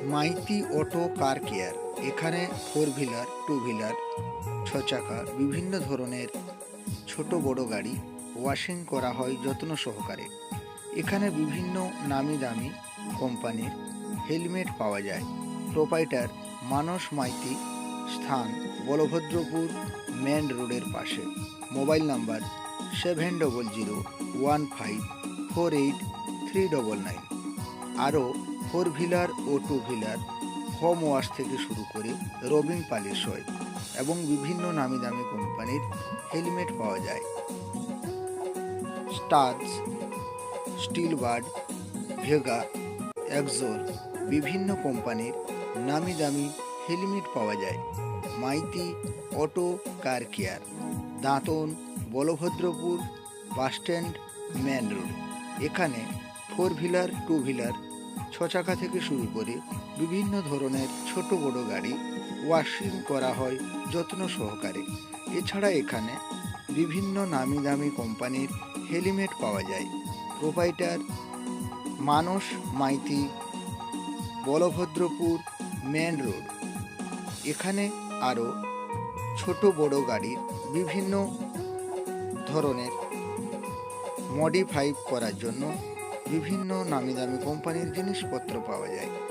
Maiti auto car care. এখানে four wheeler, two wheeler, ছ চাকা বিভিন্ন ধরনের ছোট বড় গাড়ি ওয়াশিং করা হয় যত্ন সহকারে। এখানে বিভিন্ন নামি দামি কোম্পানির হেলমেট পাওয়া যায়। প্রোপাইটার মানস মাইতি, স্থান বলভদ্রপুর মেন রোডের পাশে। Mobile number 7015484399। আরও ফোর হুইলার ও টু হুইলার হোম ওয়াশ থেকে শুরু করে রবিং পালিশ হয় এবং বিভিন্ন নামি দামি কোম্পানির হেলমেট পাওয়া যায়। স্টার্স, স্টিলবার্ড, ভেগা, এক্সোল বিভিন্ন কোম্পানির নামি দামি হেলমেট পাওয়া যায়। Maity auto car care, Dantan, Balbhadrapur bus stand main road. এখানে ফোর হুইলার, টু হুইলার, ছ চাকা থেকে শুরু করে বিভিন্ন ধরনের ছোট বড় গাড়ি ওয়াশিং করা হয় যত্ন সহকারে। এছাড়া এখানে বিভিন্ন নামি দামি কোম্পানির হেলমেট পাওয়া যায়। প্রোপাইটার মানস মাইতি, বলভদ্রপুর মেন রোড। এখানে আরও ছোট বড় গাড়ির বিভিন্ন ধরনের মডিফাই করার জন্য বিভিন্ন নামি দামি কোম্পানির জিনিসপত্র পাওয়া যায়।